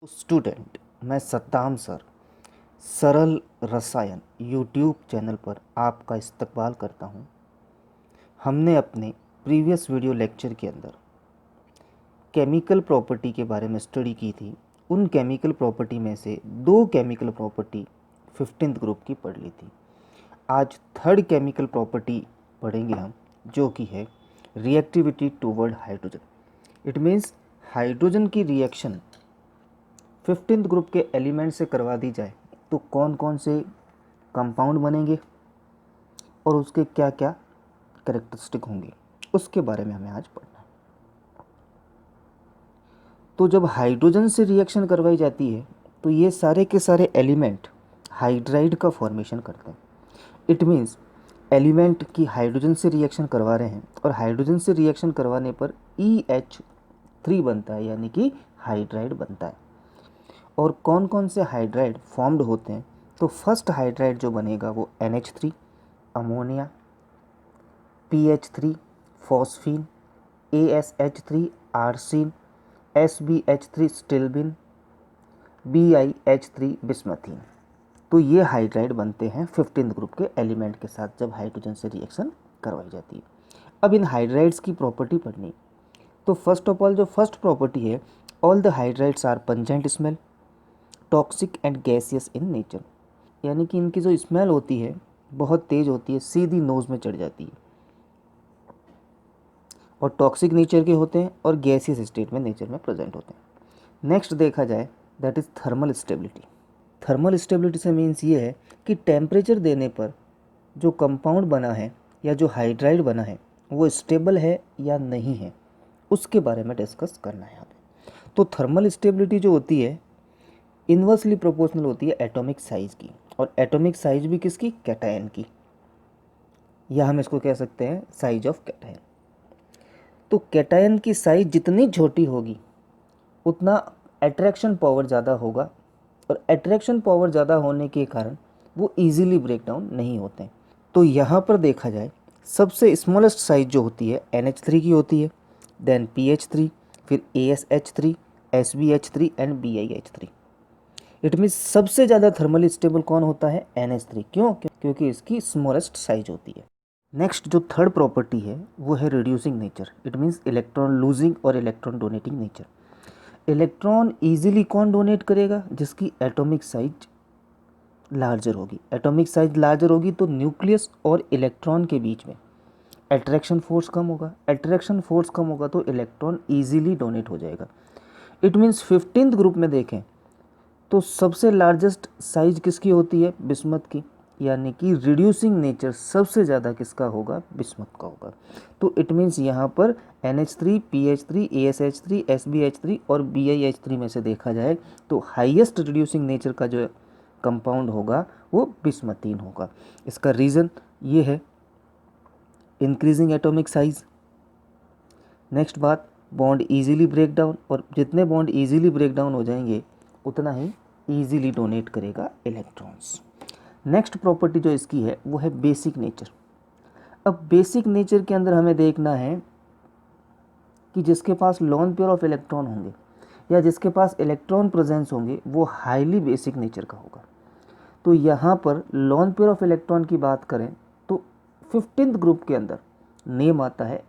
Student, मैं सत्ताम sir सरल रसायन यूट्यूब चैनल पर आपका इस्तकबाल करता हूं। हमने अपने प्रीवियस वीडियो लेक्चर के अंदर केमिकल प्रॉपर्टी के बारे में स्टडी की थी। उन केमिकल प्रॉपर्टी में से दो केमिकल प्रॉपर्टी 15th ग्रुप की पढ़ ली थी। आज थर्ड केमिकल प्रॉपर्टी पढ़ेंगे हम, जो कि है reactivity toward hydrogen. It means hydrogen की रिएक्शन 15th ग्रुप के एलिमेंट से करवा दी जाए तो कौन कौन से कंपाउंड बनेंगे और उसके क्या क्या कैरेक्टरिस्टिक होंगे, उसके बारे में हमें आज पढ़ना है। तो जब हाइड्रोजन से रिएक्शन करवाई जाती है तो ये सारे के सारे एलिमेंट हाइड्राइड का फॉर्मेशन करते हैं। इट मीन्स एलिमेंट की हाइड्रोजन से रिएक्शन करवा रहे हैं और हाइड्रोजन से रिएक्शन करवाने पर EH3 बनता है, यानी कि हाइड्राइड बनता है। और कौन कौन से हाइड्राइड फॉर्म्ड होते हैं, तो फर्स्ट हाइड्राइड जो बनेगा वो NH3 ammonia, PH3 phosphine, ASH3 arsine, SBH3 stibine, BiH3 bismuthine. तो ये हाइड्राइड बनते हैं 15th ग्रुप के एलिमेंट के साथ जब हाइड्रोजन से रिएक्शन करवाई जाती है। अब इन हाइड्राइड्स की प्रॉपर्टी पढ़नी, तो फर्स्ट ऑफ ऑल जो फर्स्ट प्रॉपर्टी है, all the hydrides are pungent smell, toxic and gaseous in nature, यानी कि इनकी जो स्मेल होती है बहुत तेज़ होती है, सीधी नोज़ में चढ़ जाती है, और टॉक्सिक नेचर के होते हैं और गैसियस स्टेट में नेचर में प्रेजेंट होते हैं। नेक्स्ट देखा जाए that is thermal stability. Thermal stability से मीन्स ये है कि टेम्परेचर देने पर जो कंपाउंड बना है या जो हाइड्राइड बना है वो स्टेबल है या नहीं है, उसके बारे में डिस्कस करना है यहाँ पे। तो थर्मल स्टेबिलिटी जो होती है इन्वर्सली प्रोपोर्शनल होती है एटॉमिक साइज की, और एटॉमिक साइज भी किसकी, कैटायन की, या हम इसको कह सकते हैं साइज ऑफ कैटायन। तो कैटायन की साइज जितनी छोटी होगी उतना अट्रैक्शन पावर ज़्यादा होगा, और अट्रैक्शन पावर ज़्यादा होने के कारण वो इजीली ब्रेक डाउन नहीं होते हैं। तो यहाँ पर देखा जाए सबसे स्मॉलेस्ट साइज जो होती है NH3 की होती है, देन PH3, फिर ASH3, SBH3 and BiH3। It means सबसे ज़्यादा थर्मली स्टेबल कौन होता है, NH3। क्यों? क्योंकि इसकी स्मॉलेस्ट साइज होती है। नेक्स्ट जो थर्ड प्रॉपर्टी है वो है reducing nature. It means electron losing और electron donating nature. Electron easily कौन डोनेट करेगा, जिसकी एटॉमिक साइज लार्जर होगी। एटॉमिक साइज लार्जर होगी तो न्यूक्लियस और इलेक्ट्रॉन के बीच में अट्रैक्शन फोर्स कम होगा। अट्रैक्शन फोर्स कम होगा तो इलेक्ट्रॉन ईजिली डोनेट हो जाएगा। इट मीन्स 15th ग्रुप में देखें तो सबसे लार्जेस्ट साइज किसकी होती है, बिस्मथ की, यानी कि रिड्यूसिंग नेचर सबसे ज़्यादा किसका होगा, बिस्मथ का होगा। तो इट मीन्स यहाँ पर NH3, PH3, ASH3, SBH3 और BiH3 में से देखा जाए तो हाईएस्ट रिड्यूसिंग नेचर का जो कंपाउंड होगा वो बिस्मथीन होगा। इसका रीज़न ये है इंक्रीजिंग एटॉमिक साइज। नेक्स्ट बात, बॉन्ड इजीली ब्रेक डाउन, और जितने बॉन्ड इजीली ब्रेक डाउन हो जाएंगे उतना ही ईजिली डोनेट करेगा इलेक्ट्रॉन्स। नेक्स्ट प्रॉपर्टी जो इसकी है वो है बेसिक नेचर। अब बेसिक नेचर के अंदर हमें देखना है कि जिसके पास लोन पेयर ऑफ इलेक्ट्रॉन होंगे या जिसके पास इलेक्ट्रॉन प्रेजेंस होंगे वो हाईली बेसिक नेचर का होगा। तो यहाँ पर लोन पेयर ऑफ इलेक्ट्रॉन की बात करें तो 15th ग्रुप के अंदर नेम आता है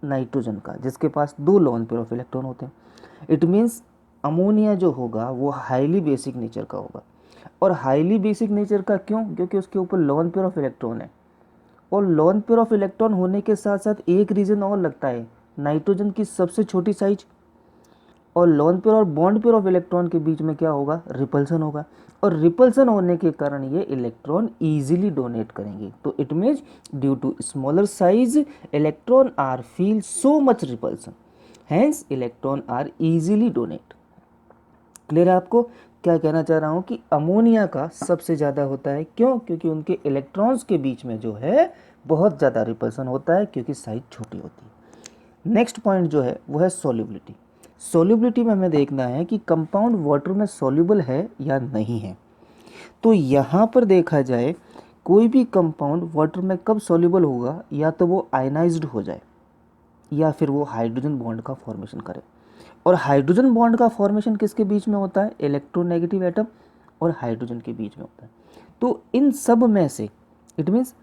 नाइट्रोजन का, जिसके पास 2 लोन पेयर ऑफ इलेक्ट्रॉन होते हैं। इट मीन्स अमोनिया जो होगा वो हाईली बेसिक नेचर का होगा। और हाईली बेसिक नेचर का क्यों? क्योंकि उसके ऊपर लोन पेयर ऑफ इलेक्ट्रॉन है, और लोन पेयर ऑफ इलेक्ट्रॉन होने के साथ साथ एक रीज़न और लगता है, नाइट्रोजन की सबसे छोटी साइज, और लोन पेयर और बॉन्ड पेयर ऑफ इलेक्ट्रॉन के बीच में क्या होगा, रिपल्सन होगा, और रिपल्सन होने के कारण ये इलेक्ट्रॉन ईजिली डोनेट करेंगे। तो it means due to smaller size electron are feel so much repulsion, hence electron are easily donate. Clear है आपको? क्या कहना चाह रहा हूँ कि अमोनिया का सबसे ज़्यादा होता है। क्यों? क्योंकि उनके इलेक्ट्रॉन्स के बीच में जो है बहुत ज़्यादा रिपल्सन होता है, क्योंकि साइज छोटी होती है। नेक्स्ट पॉइंट जो है वो है सॉल्युबिलिटी। सॉल्युबिलिटी में हमें देखना है कि कंपाउंड वाटर में सॉल्युबल है या नहीं है। तो यहाँ पर देखा जाए कोई भी कंपाउंड वाटर में कब सॉल्युबल होगा, या तो वो आयनाइज्ड हो जाए या फिर वो हाइड्रोजन बॉन्ड का फॉर्मेशन करे। और हाइड्रोजन बॉन्ड का फॉर्मेशन किसके बीच में होता है? इलेक्ट्रोनेगेटिव एटम और हाइड्रोजन के बीच में होता है। तो इन सब में से इट मीन्स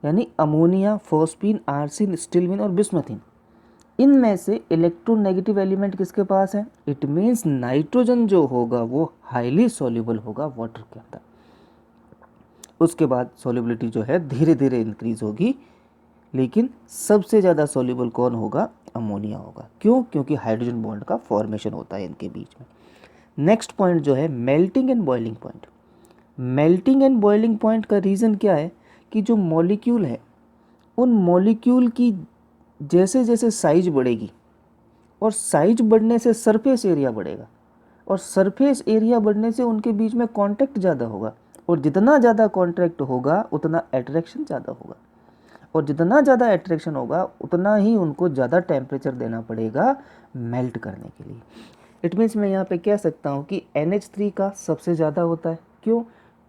यानी अमोनिया, फॉस्फीन, आर्सिन, स्टिल्विन और बिस्मथिन, इनमें से इलेक्ट्रोनेगेटिव एलिमेंट किसके पास है? इट मीन्स नाइट्रोजन जो होगा वो हाईली सॉल्युबल होगा वाटर के अंदर। उसके बाद सॉल्युबिलिटी जो है धीरे धीरे इंक्रीज होगी, लेकिन सबसे ज़्यादा सॉल्युबल कौन होगा? अमोनिया होगा। क्यों? क्योंकि हाइड्रोजन बॉन्ड का फॉर्मेशन होता है इनके बीच में। नेक्स्ट पॉइंट जो है melting and boiling point. Melting and boiling point का रीज़न क्या है कि जो मॉलिक्यूल है उन मॉलिक्यूल की जैसे जैसे साइज बढ़ेगी और साइज बढ़ने से सरफेस एरिया बढ़ेगा और सरफेस एरिया बढ़ने से उनके बीच में कांटेक्ट ज़्यादा होगा और जितना ज़्यादा कांटेक्ट होगा उतना अट्रैक्शन ज़्यादा होगा और जितना ज़्यादा अट्रैक्शन होगा उतना ही उनको ज़्यादा टेम्परेचर देना पड़ेगा मेल्ट करने के लिए। इट मीन्स मैं यहाँ पे कह सकता हूँ कि NH3 का सबसे ज़्यादा होता है। क्यों?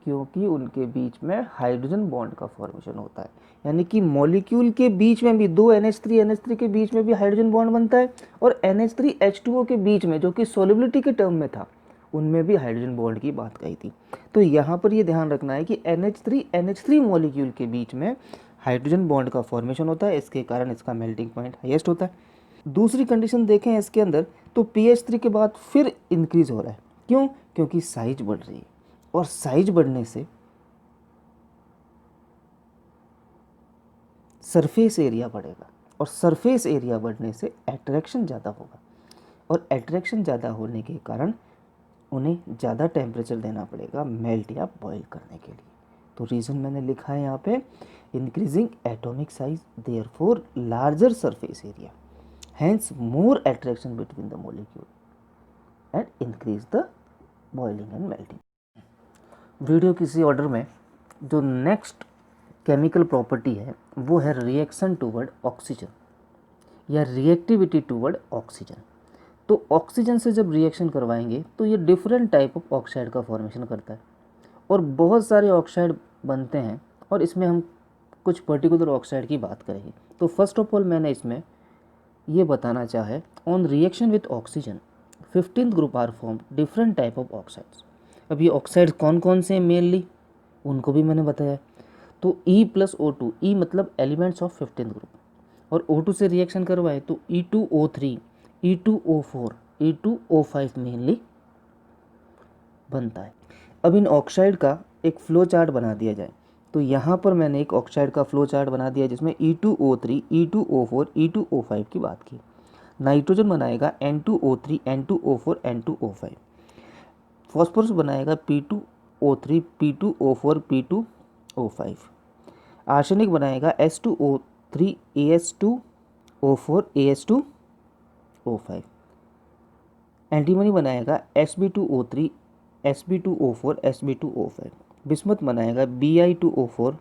क्योंकि उनके बीच में हाइड्रोजन बॉन्ड का फॉर्मेशन होता है, यानी कि मॉलिक्यूल के बीच में भी दो NH3 के बीच में भी हाइड्रोजन बॉन्ड बनता है और NH3H2O के बीच में जो कि सोलिबिलिटी के टर्म में था उनमें भी हाइड्रोजन बॉन्ड की बात कही थी। तो यहाँ पर ये ध्यान रखना है कि NH3 मॉलिक्यूल के बीच में हाइड्रोजन बॉन्ड का फॉर्मेशन होता है, इसके कारण इसका मेल्टिंग पॉइंट हाईएस्ट होता है। दूसरी कंडीशन देखें इसके अंदर तो pH3 के बाद फिर इंक्रीज हो रहा है। क्यों? क्योंकि साइज बढ़ रही है और साइज बढ़ने से सरफेस एरिया बढ़ेगा और सरफेस एरिया बढ़ने से एट्रैक्शन ज़्यादा होगा और एट्रैक्शन ज़्यादा होने के कारण उन्हें ज़्यादा टेम्परेचर देना पड़ेगा मेल्ट या बॉयल करने के लिए। तो रीज़न मैंने लिखा है यहाँ पे increasing atomic size therefore larger surface area, hence more attraction between the molecule and increase the boiling and melting। Video किसी ऑर्डर में जो नेक्स्ट केमिकल प्रॉपर्टी है वो है रिएक्शन टूवर्ड ऑक्सीजन या रिएक्टिविटी टूवर्ड ऑक्सीजन। तो ऑक्सीजन से जब रिएक्शन करवाएंगे तो ये डिफरेंट टाइप ऑफ ऑक्साइड का फॉर्मेशन करता है और बहुत सारे ऑक्साइड बनते हैं और इसमें हम कुछ पर्टिकुलर ऑक्साइड की बात करेंगे। तो फर्स्ट ऑफ ऑल मैंने इसमें ये बताना चाहे on reaction with oxygen 15th group are form different type of oxides. अब ये ऑक्साइड्स कौन कौन से मेनली उनको भी मैंने बताया। तो E+O2, E मतलब एलिमेंट्स ऑफ 15th ग्रुप और O2 से रिएक्शन करवाए तो E2O3, E2O4, E2O5 मेनली बनता है। अब इन ऑक्साइड का एक फ्लो चार्ट बना दिया जाए तो यहाँ पर मैंने एक ऑक्साइड का फ्लो चार्ट बना दिया जिसमें E2O3, E2O4, E2O5 की बात की। नाइट्रोजन बनाएगा N2O3, N2O4, N2O5। फॉस्फोरस बनाएगा P2O3, P2O4, P2O5। आर्सेनिक बनाएगा S2O3, AS2O4, AS2O5। एंटीमनी बनाएगा Sb2O3, Sb2O4, Sb2O5। बिस्मथ बनाएगा Bi2O4,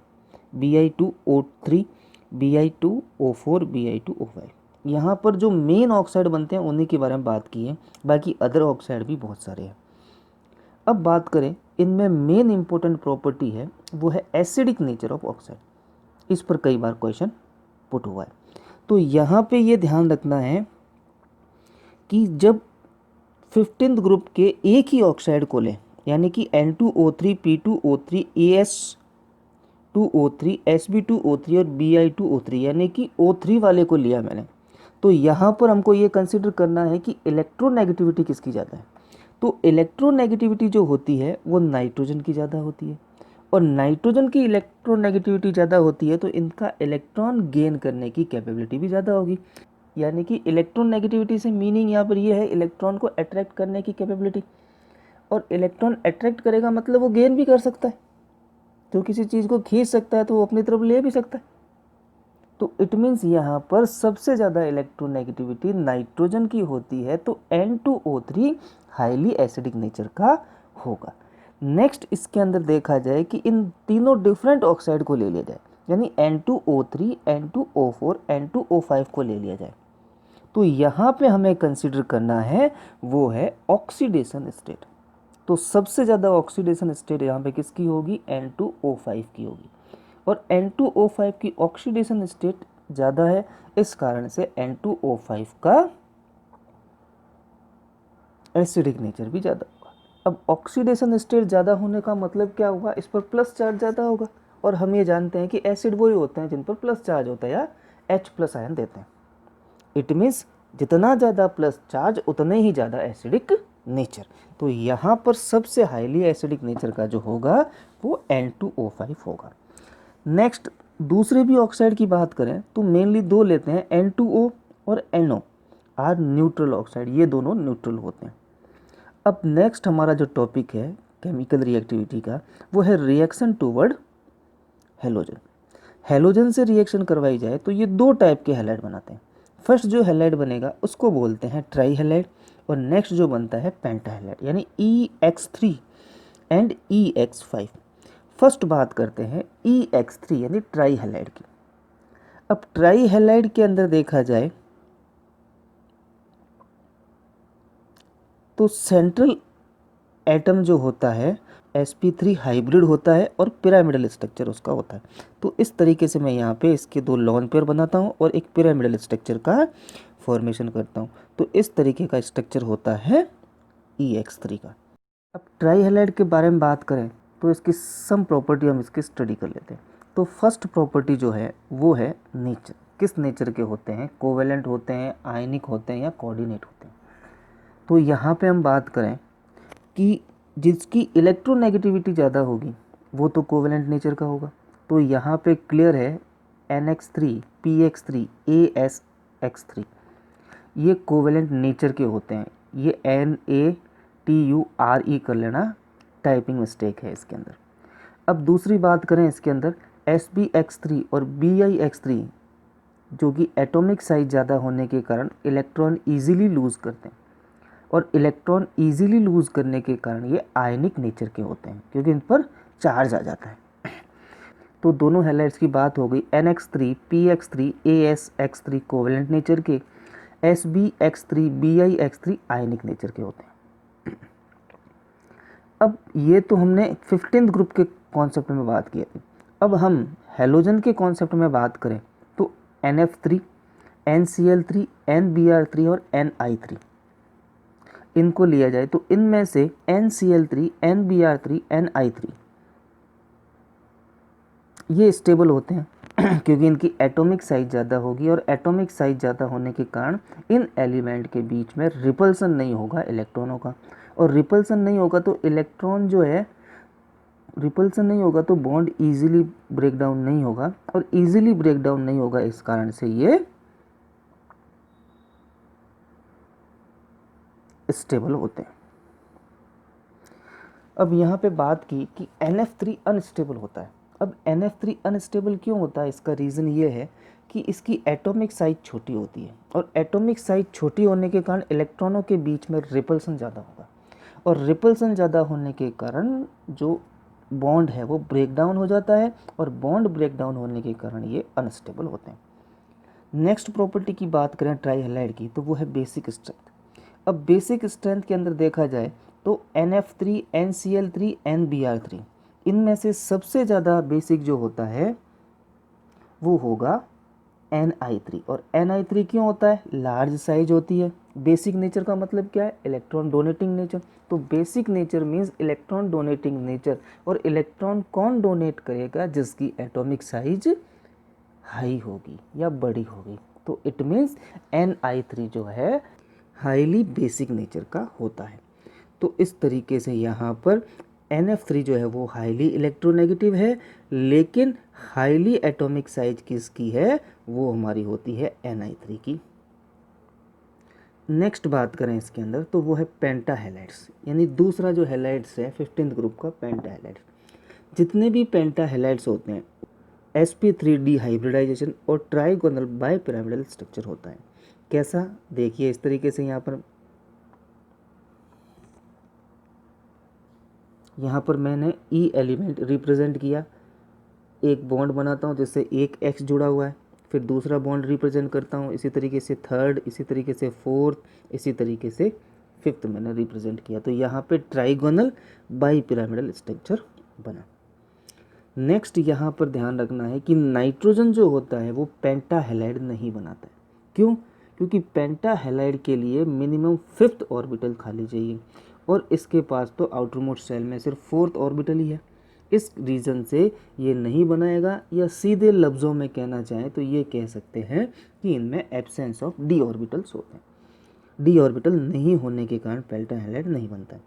Bi2O3, Bi2O4, Bi2O5। यहाँ पर जो मेन ऑक्साइड बनते हैं उन्हीं के बारे में बात की है, बाकी अदर ऑक्साइड भी बहुत सारे हैं। अब बात करें इनमें मेन इंपॉर्टेंट प्रॉपर्टी है वो है एसिडिक नेचर ऑफ ऑक्साइड। इस पर कई बार क्वेश्चन पुट हुआ है। तो यहाँ पे ये ध्यान रखना है कि जब 15th ग्रुप के एक ही ऑक्साइड को लें यानी कि N2O3, P2O3, AS2O3, Sb2O3 और Bi2O3 यानी कि O3 वाले को लिया मैंने, तो यहाँ पर हमको ये कंसिडर करना है कि इलेक्ट्रोनेगेटिविटी किसकी ज़्यादा है। तो इलेक्ट्रोनेगेटिविटी जो होती है वो नाइट्रोजन की ज़्यादा होती है और नाइट्रोजन की इलेक्ट्रोनेगेटिविटी ज़्यादा होती है तो इनका इलेक्ट्रॉन गेन करने की कैपेबिलिटी भी ज़्यादा होगी। यानी कि इलेक्ट्रोनेगेटिविटी से मीनिंग यहाँ पर ये है इलेक्ट्रॉन को अट्रैक्ट करने की कैपेबिलिटी, और इलेक्ट्रॉन अट्रैक्ट करेगा मतलब वो गेन भी कर सकता है। जो किसी चीज़ को खींच सकता है तो वो अपनी तरफ ले भी सकता है। तो इट मीन्स यहाँ पर सबसे ज़्यादा इलेक्ट्रोनेगेटिविटी नाइट्रोजन की होती है, तो N2O3 हाईली एसिडिक नेचर का होगा। नेक्स्ट इसके अंदर देखा जाए कि इन तीनों डिफरेंट ऑक्साइड को ले लिया जाए, यानी N2O3, N2O4, N2O5 को ले लिया जाए, तो यहाँ पे हमें कंसिडर करना है वो है ऑक्सीडेशन स्टेट। तो सबसे ज़्यादा ऑक्सीडेशन स्टेट यहाँ पे किसकी होगी? N2O5 की होगी और N2O5 की ऑक्सीडेशन स्टेट ज़्यादा है, इस कारण से N2O5 का एसिडिक नेचर भी ज़्यादा होगा। अब ऑक्सीडेशन स्टेट ज़्यादा होने का मतलब क्या होगा, इस पर प्लस चार्ज ज़्यादा होगा, और हम ये जानते हैं कि एसिड वही होते हैं जिन पर प्लस चार्ज होता है या H प्लस आयन देते हैं। इट मीन्स जितना ज़्यादा प्लस चार्ज उतने ही ज़्यादा एसिडिक नेचर। तो यहाँ पर सबसे हाईली एसिडिक नेचर का जो होगा वो N2O5 होगा। नेक्स्ट दूसरे भी ऑक्साइड की बात करें तो मेनली दो लेते हैं, N2O और NO आर न्यूट्रल ऑक्साइड, ये दोनों न्यूट्रल होते हैं। अब नेक्स्ट हमारा जो टॉपिक है केमिकल रिएक्टिविटी का वो है रिएक्शन टूवर्ड हेलोजन। हेलोजन से रिएक्शन करवाई जाए तो ये दो टाइप के हैलाइड बनाते हैं। फर्स्ट जो हैलाइड बनेगा उसको बोलते हैं ट्राई हैलाइड, और नेक्स्ट जो बनता है पेंटा हैलाइड, यानी EX3 एंड EX5। फर्स्ट बात करते हैं EX3 यानी ट्राई हैलाइड की। अब ट्राई हैलाइड के अंदर देखा जाए तो सेंट्रल एटम जो होता है sp3 हाइब्रिड होता है और पिरामिडल स्ट्रक्चर उसका होता है। तो इस तरीके से मैं यहाँ पे इसके दो लॉन पेयर बनाता हूँ और एक पिरामिडल स्ट्रक्चर का फॉर्मेशन करता हूँ। तो इस तरीके का स्ट्रक्चर होता है EX3 का। अब ट्राई हैलाइड के बारे में बात करें तो इसकी सम प्रॉपर्टी हम इसकी स्टडी कर लेते हैं। तो फर्स्ट प्रॉपर्टी जो है वो है नेचर। किस नेचर के होते हैं, कोवेलेंट होते हैं, आयनिक होते हैं या कोऑर्डिनेट होते हैं। तो यहाँ पे हम बात करें कि जिसकी इलेक्ट्रोनेगेटिविटी ज़्यादा होगी वो तो कोवेलेंट नेचर का होगा। तो यहाँ पे क्लियर है NH3 PX3 ASX3 ये कोवेलेंट नेचर के होते हैं। ये NATURE कर लेना, टाइपिंग मिस्टेक है इसके अंदर। अब दूसरी बात करें इसके अंदर SBX3 और BIX3 जो कि एटॉमिक साइज ज़्यादा होने के कारण इलेक्ट्रॉन ईजिली लूज़ करते हैं, और इलेक्ट्रॉन ईजिली लूज़ करने के कारण ये आयनिक नेचर के होते हैं क्योंकि इन पर चार्ज आ जाता है। तो दोनों हैलाइड्स की बात हो गई। NX3 PX3 ASX3 covalent nature के, SBX3 BIX3 आयनिक नेचर के होते हैं। अब ये तो हमने 15th ग्रुप के कॉन्सेप्ट में बात की थी। अब हम हैलोजन के कॉन्सेप्ट में बात करें तो NF3 NCl3 NBr3 और Ni3 इनको लिया जाए तो इनमें से NCl3 NBr3 Ni3 ये स्टेबल होते हैं क्योंकि इनकी एटॉमिक साइज ज़्यादा होगी, और एटॉमिक साइज ज़्यादा होने के कारण इन एलिमेंट के बीच में रिपल्सन नहीं होगा इलेक्ट्रॉनों का, और रिपल्सन नहीं होगा तो इलेक्ट्रॉन जो है, रिपल्सन नहीं होगा तो बॉन्ड इजीली ब्रेक डाउन नहीं होगा, और इजीली ब्रेक डाउन नहीं होगा इस कारण से ये स्टेबल होते हैं। अब यहाँ पे बात की कि NF3 अनस्टेबल होता है। अब NF3 अनस्टेबल क्यों होता है, इसका रीज़न ये है कि इसकी एटॉमिक साइज छोटी होती है, और एटॉमिक साइज छोटी होने के कारण इलेक्ट्रॉनों के बीच में रिपल्सन ज़्यादा होगा, और रिपल्सन ज़्यादा होने के कारण जो बॉन्ड है वो ब्रेक डाउन हो जाता है, और बॉन्ड ब्रेक डाउन होने के कारण ये अनस्टेबल होते हैं। नेक्स्ट प्रॉपर्टी की बात करें ट्राई हैलाइड की तो वो है बेसिक स्ट्रेंथ। अब बेसिक स्ट्रेंथ के अंदर देखा जाए तो NF3 NCl3 NBr3 इनमें से सबसे ज़्यादा बेसिक जो होता है वो होगा Ni3। और Ni3 क्यों होता है, लार्ज साइज होती है। बेसिक नेचर का मतलब क्या है, इलेक्ट्रॉन डोनेटिंग नेचर। तो basic nature means electron donating nature, और इलेक्ट्रॉन कौन डोनेट करेगा, जिसकी एटॉमिक साइज हाई होगी या बड़ी होगी। तो इट मीन्स Ni3 जो है हाईली बेसिक नेचर का होता है। तो इस तरीके से यहाँ पर NF3 जो है वो हाईली इलेक्ट्रोनेगेटिव है, लेकिन हाईली एटॉमिक साइज किसकी है, वो हमारी होती है Ni3 की। नेक्स्ट बात करें इसके अंदर तो वो है पेंटा हैलाइड्स, यानी दूसरा जो हैलाइड्स है 15th ग्रुप का पेंटा हैलाइड्स। जितने भी पेंटा हैलाइड्स होते हैं sp3 डिहाइब्रिडाइजेशन और ट्राइगोनल बाइपिरामिडल स्ट्रक्चर होता है। कैसा, देखिए इस तरीके से यहाँ पर मैंने E एलिमेंट रिप्रेजेंट किया, एक बॉन्ड बनाता हूँ जिससे एक X जुड़ा हुआ है, फिर दूसरा बॉन्ड रिप्रेजेंट करता हूँ, इसी तरीके से थर्ड, इसी तरीके से फोर्थ, इसी तरीके से फिफ्थ मैंने रिप्रेजेंट किया। तो यहाँ पे ट्राइगोनल बाइपिरामिडल स्ट्रक्चर बना। नेक्स्ट यहाँ पर ध्यान रखना है कि नाइट्रोजन जो होता है वो पेंटा हैलाइड नहीं बनाता है। क्यों, क्योंकि पेंटा हैलाइड के लिए मिनिमम 5th ऑर्बिटल खाली चाहिए और इसके पास तो आउटर मोस्ट शेल में सिर्फ 4th ऑर्बिटल ही है। इस रीज़न से ये नहीं बनाएगा, या सीधे लफ्ज़ों में कहना चाहें तो ये कह सकते हैं कि इनमें एब्सेंस ऑफ डी ऑर्बिटल्स होते हैं। डी ऑर्बिटल नहीं होने के कारण पेंटा हैलाइड नहीं बनता है।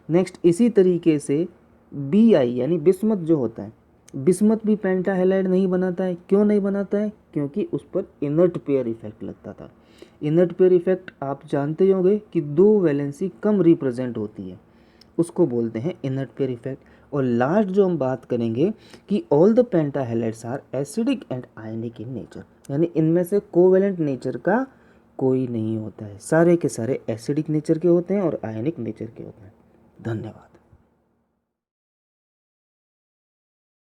नेक्स्ट इसी तरीके से बी आई यानी बिस्मथ जो होता है, बिस्मथ भी पेंटा हैलाइड नहीं बनाता है। क्यों नहीं बनाता है? क्योंकि उस पर इनर्ट पेयर इफेक्ट लगता था। इनर्ट पेयर इफेक्ट आप जानते होंगे कि 2 वैलेंसी कम रिप्रेजेंट होती है, उसको बोलते हैं इनर्ट पेयर इफेक्ट। और लास्ट जो हम बात करेंगे कि all the penta halides are acidic and ionic in nature, यानी इनमें से कोवेलेंट नेचर का कोई नहीं होता है, सारे के सारे एसिडिक नेचर के होते हैं और आयनिक नेचर के होते हैं। धन्यवाद।